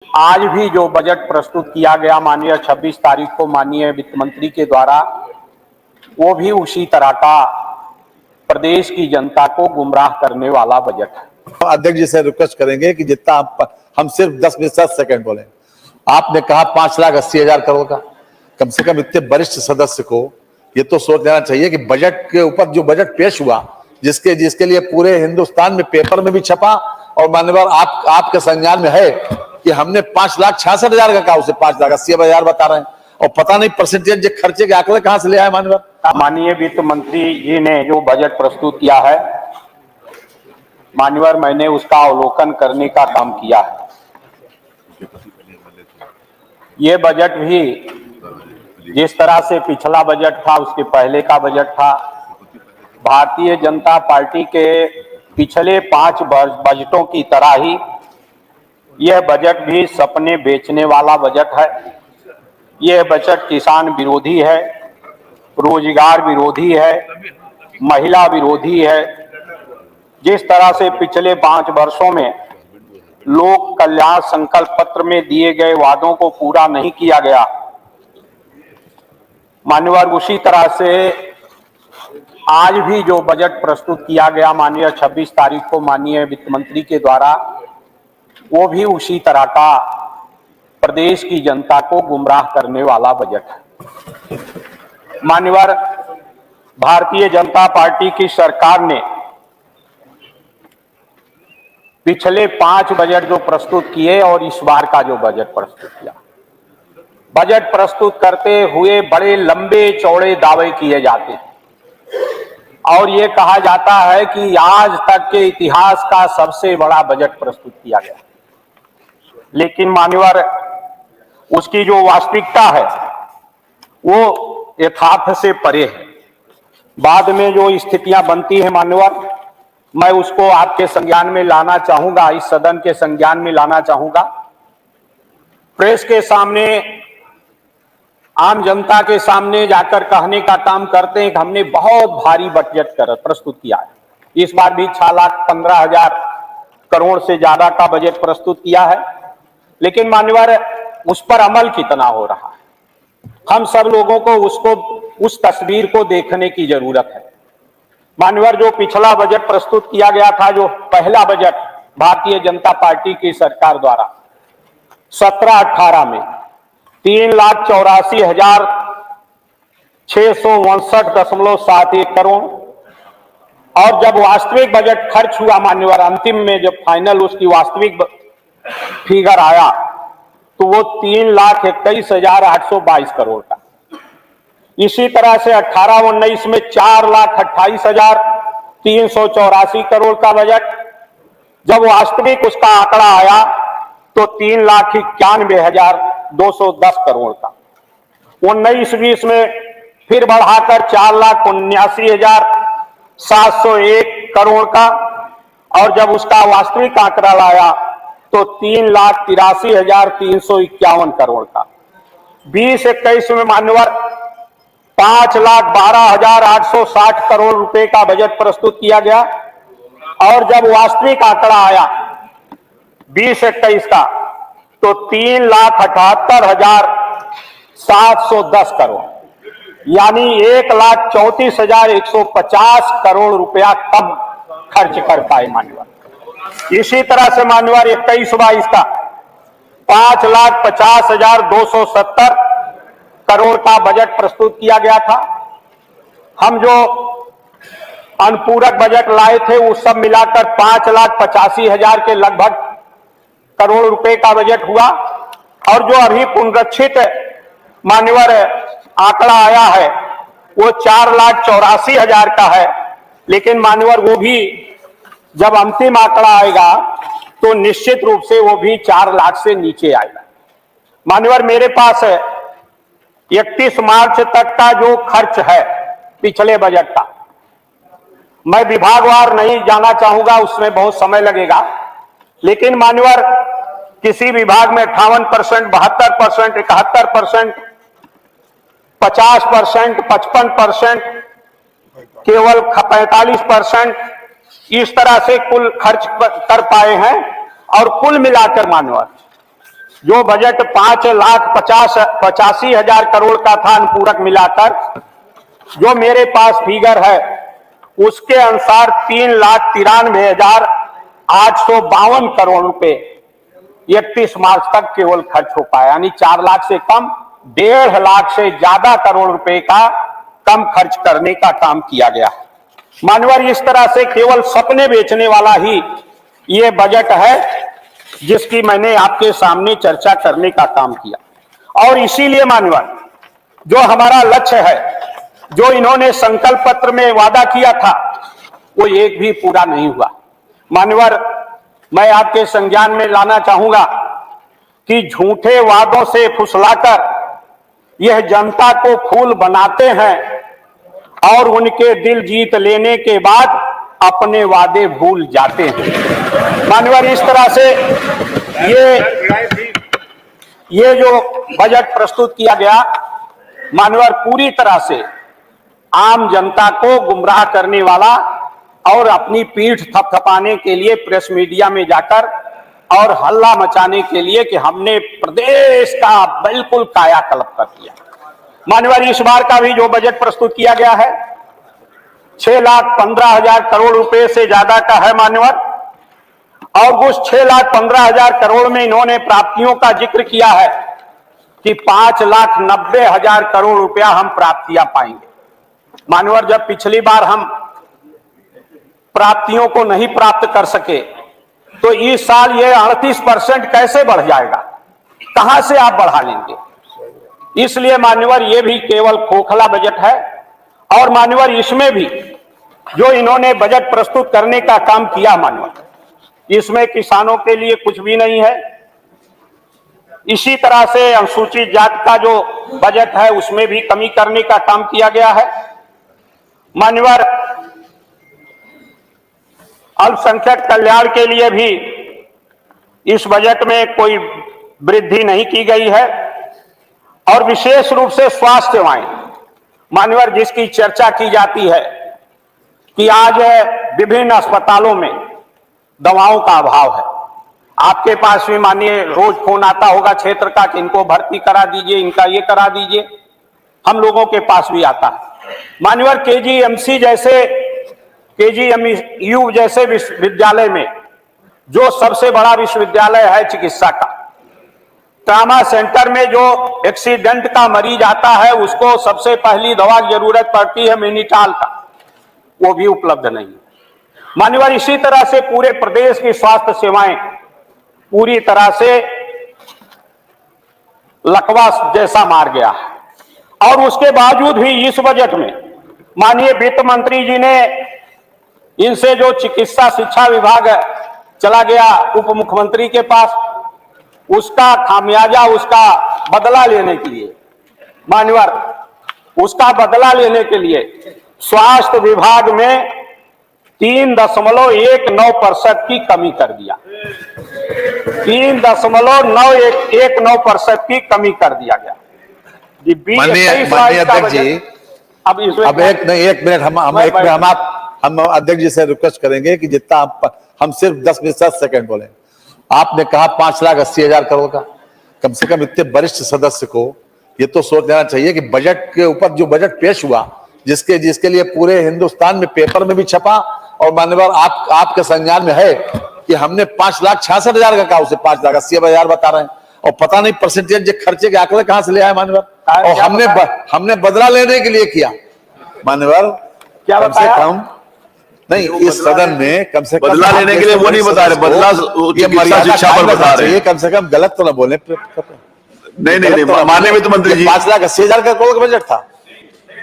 आज भी जो बजट प्रस्तुत किया गया माननीय 26 तारीख को माननीय वित्त मंत्री के द्वारा, वो भी उसी तरह का प्रदेश की जनता को गुमराह करने वाला बजट है। अध्यक्ष जी से रिक्वेस्ट करेंगे कि जितना हम सिर्फ 10 सेकंड बोले। आपने कहा 5,80,000 करोड़ का, कम से कम इतने वरिष्ठ सदस्य को ये तो सोच लेना चाहिए कि बजट के ऊपर जो बजट पेश हुआ, जिसके लिए पूरे हिंदुस्तान में पेपर में भी छपा और मान्यवर आपके संज्ञान में है कि हमने 5,66,000 का कहा, उसे 5,80,000 बता रहे हैं और पता नहीं परसेंटेज खर्चे के आंकड़े कहां से ले आए मान्यवर। माननीय वित्त मंत्री जी ने जो बजट प्रस्तुत किया है मान्यवर, मैंने उसका अवलोकन करने का काम किया है। ये बजट भी जिस तरह से पिछला बजट था, उसके पहले का बजट था, भारतीय जनता पार्टी के पिछले 5 बजटों की तरह ही यह बजट भी सपने बेचने वाला बजट है। यह बजट किसान विरोधी है, रोजगार विरोधी है, महिला विरोधी है। जिस तरह से पिछले 5 वर्षों में लोक कल्याण संकल्प पत्र में दिए गए वादों को पूरा नहीं किया गया, मान्यवर उसी तरह से आज भी जो बजट प्रस्तुत किया गया माननीय 26 तारीख को माननीय वित्त मंत्री के द्वारा, वो भी उसी तरह का प्रदेश की जनता को गुमराह करने वाला बजट है। मान्यवर, भारतीय जनता पार्टी की सरकार ने पिछले 5 बजट जो प्रस्तुत किए और इस बार का जो बजट प्रस्तुत किया, बजट प्रस्तुत करते हुए बड़े लंबे चौड़े दावे किए जाते हैं और ये कहा जाता है कि आज तक के इतिहास का सबसे बड़ा बजट प्रस्तुत किया गया। लेकिन मान्यवर, उसकी जो वास्तविकता है वो यथार्थ से परे है। बाद में जो स्थितियां बनती है मान्यवर, मैं उसको आपके संज्ञान में लाना चाहूंगा, इस सदन के संज्ञान में लाना चाहूंगा। प्रेस के सामने, आम जनता के सामने जाकर कहने का काम करते हैं कि हमने बहुत भारी बजट प्रस्तुत किया है। इस बार भी 6,15,000 करोड़ से ज्यादा का बजट प्रस्तुत किया है। लेकिन मान्यवर, उस पर अमल कितना हो रहा है, हम सब लोगों को उस तस्वीर को देखने की जरूरत है। मान्यवर, जो पिछला बजट प्रस्तुत किया गया था, जो पहला बजट भारतीय जनता पार्टी की सरकार द्वारा 17-18 में 3,84,659.71 करोड़, और जब वास्तविक बजट खर्च हुआ मान्यवर, अंतिम में जब फाइनल उसकी वास्तविक फिगर आया तो वो 3,21,822 करोड़ का। इसी तरह से 18-19 में 4,28,384 करोड़ का बजट, जब वास्तविक उसका आंकड़ा आया तो 3,91,210 करोड़ का। 19-20 में फिर बढ़ाकर 4,79,701 करोड़ का, और जब उसका वास्तविक आंकड़ा लाया तो 3,83,351 करोड़ का। 20-21 में मान्यवर 5,12,860 करोड़ रुपए का बजट प्रस्तुत किया गया, और जब वास्तविक आंकड़ा आया 20-21 का तो 3,78,710 करोड़, यानी 1,34,150 करोड़ रुपया कम खर्च कर पाए मान्यवर। इसी तरह से मान्यवर 21-22 का 5,50,270 करोड़ का बजट प्रस्तुत किया गया था। हम जो अनुपूरक बजट लाए थे वो सब मिलाकर 5,85,000 के लगभग करोड़ रुपए का बजट हुआ, और जो अभी पुनरीक्षित मान्यवर आंकड़ा आया है वो 4,84,000 का है। लेकिन मान्यवर, वो भी जब अंतिम आंकड़ा आएगा तो निश्चित रूप से वो भी 4 लाख से नीचे आएगा। मान्यवर, मेरे पास 31 मार्च तक का जो खर्च है पिछले बजट का, मैं विभागवार नहीं जाना चाहूंगा, उसमें बहुत समय लगेगा। लेकिन मान्यवर, किसी विभाग में 58%, 72%, 71%, 50%, 55%, केवल 45% इस तरह से कुल खर्च कर पाए हैं। और कुल मिलाकर मान्यवर जो बजट 5,85,000 करोड़ का था अनुपूरक मिलाकर, जो मेरे पास फिगर है उसके अनुसार 3,93,852 करोड़ रुपए 31 मार्च तक केवल खर्च हो पाया, यानी 4 लाख से कम, 1.5 लाख से ज्यादा करोड़ रुपए का कम खर्च करने का काम किया गया। मान्यवर, इस तरह से केवल सपने बेचने वाला ही ये बजट है जिसकी मैंने आपके सामने चर्चा करने का काम किया। और इसीलिए मान्यवर, जो हमारा लक्ष्य है, जो इन्होंने संकल्प पत्र में वादा किया था, वो एक भी पूरा नहीं हुआ। मान्यवर, मैं आपके संज्ञान में लाना चाहूंगा कि झूठे वादों से फुसलाकर यह जनता को फूल बनाते हैं और उनके दिल जीत लेने के बाद अपने वादे भूल जाते हैं। मान्यवर, इस तरह से ये जो बजट प्रस्तुत किया गया, मान्यवर, पूरी तरह से आम जनता को गुमराह करने वाला और अपनी पीठ थपथपाने के लिए प्रेस मीडिया में जाकर और हल्ला मचाने के लिए कि हमने प्रदेश का बिल्कुल कायाकल्प कर दिया। मान्यवर, इस बार का भी जो बजट प्रस्तुत किया गया है 6,15,000 करोड़ रुपए से ज्यादा का है मान्यवर, और उस 6,15,000 करोड़ में इन्होंने प्राप्तियों का जिक्र किया है कि 5,90,000 करोड़ रुपया हम प्राप्तियां पाएंगे। मान्यवर, जब पिछली बार हम प्राप्तियों को नहीं प्राप्त कर सके तो इस साल ये 38% कैसे बढ़ जाएगा, कहां से आप बढ़ा लेंगे? इसलिए मान्यवर, ये भी केवल खोखला बजट है। और मान्यवर, इसमें भी जो इन्होंने बजट प्रस्तुत करने का काम किया मान्यवर, इसमें किसानों के लिए कुछ भी नहीं है। इसी तरह से अनुसूचित जाति का जो बजट है उसमें भी कमी करने का काम किया गया है। मान्यवर, अल्पसंख्यक कल्याण के लिए भी इस बजट में कोई वृद्धि नहीं की गई है। और विशेष रूप से स्वास्थ्य सेवाएं, मान्यवर, जिसकी चर्चा की जाती है कि आज विभिन्न अस्पतालों में दवाओं का अभाव है। आपके पास भी मानिए रोज फोन आता होगा क्षेत्र का कि इनको भर्ती करा दीजिए, इनका ये करा दीजिए, हम लोगों के पास भी आता है। मान्यवर, KGMU जैसे विश्वविद्यालय में जो सबसे बड़ा विश्वविद्यालय है चिकित्सा का, ट्रामा सेंटर में जो एक्सीडेंट का मरीज आता है उसको सबसे पहली दवा की जरूरत पड़ती है मेनिटाल का, वो भी उपलब्ध नहीं है। मान्यवर, इसी तरह से पूरे प्रदेश की स्वास्थ्य सेवाएं पूरी तरह से लकवा जैसा मार गया है। और उसके बावजूद भी इस बजट में माननीय वित्त मंत्री जी ने इनसे जो चिकित्सा शिक्षा विभाग चला गया उप मुख्यमंत्री के पास, उसका खामियाजा, उसका बदला लेने के लिए मान्यवर, उसका बदला लेने के लिए स्वास्थ्य विभाग में 3.19% की कमी कर दिया। 3.919% की कमी कर दिया गया। माननीय अध्यक्ष जी, अब एक मिनट हम अध्यक्ष जी से रिक्वेस्ट करेंगे कि जितना हम सिर्फ 10 सेकंड बोले। आपने कहा 5,80,000 करोड़ का, कम से कम इतने वरिष्ठ सदस्य को ये तो सोच लेना चाहिए कि बजट के ऊपर जो बजट पेश हुआ, जिसके लिए पूरे हिंदुस्तान में पेपर में भी छपा और मान्यवर आपके संज्ञान में है कि हमने 5,66,000 का कहा, उसे 5,80,000 बता रहे हैं। और पता नहीं परसेंटेज खर्चे के आंकड़े कहां से ले आए मान्यवर, और हमने बदला लेने के लिए किया मान्यवर। क्या कम से कम नहीं, इस सदन में कम से कम बदला लेने के लिए वो नहीं बता रहे, बदला ये मर्यादा शिक्षा पर बता रहे हैं। कम से कम गलत तो ना बोले। नहीं, माननीय वित्त मंत्री जी, 5,80,000 का करोड़ का बजट था,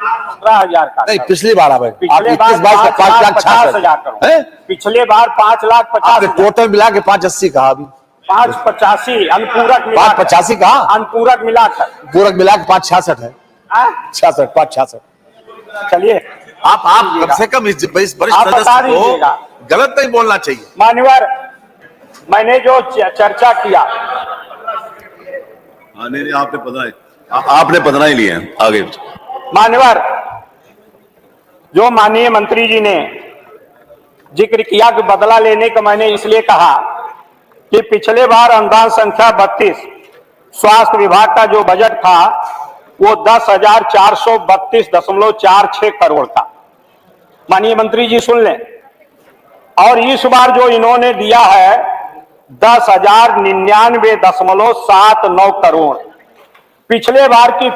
15,000 का नहीं पिछली बार। आप 5,50,000 करोड़, पिछले बार 5,50,000 टोटल मिला के 5,80 कहा, अभी 5,85 अनुपूरक 5,85 कहा, अनुपूरक मिलाकर, पूरक मिला के 5,66 है, 5,66। चलिए आप कम से कम इस वरिष्ठ सदस्य को गलत नहीं बोलना चाहिए। मान्यवर, मैंने जो चर्चा किया, नहीं आपने पता है, आपने पता ही लिया है आगे। मान्यवर, जो माननीय मंत्री जी ने जिक्र किया कि बदला लेने का, मैंने इसलिए कहा कि पिछले बार अनुदान संख्या 32 स्वास्थ्य विभाग का जो बजट था वो 10,432.46 करोड़ था। माननीय मंत्री जी सुन लें, और इस बार जो इन्होंने दिया है 10,099.79 करोड़। पिछले बार की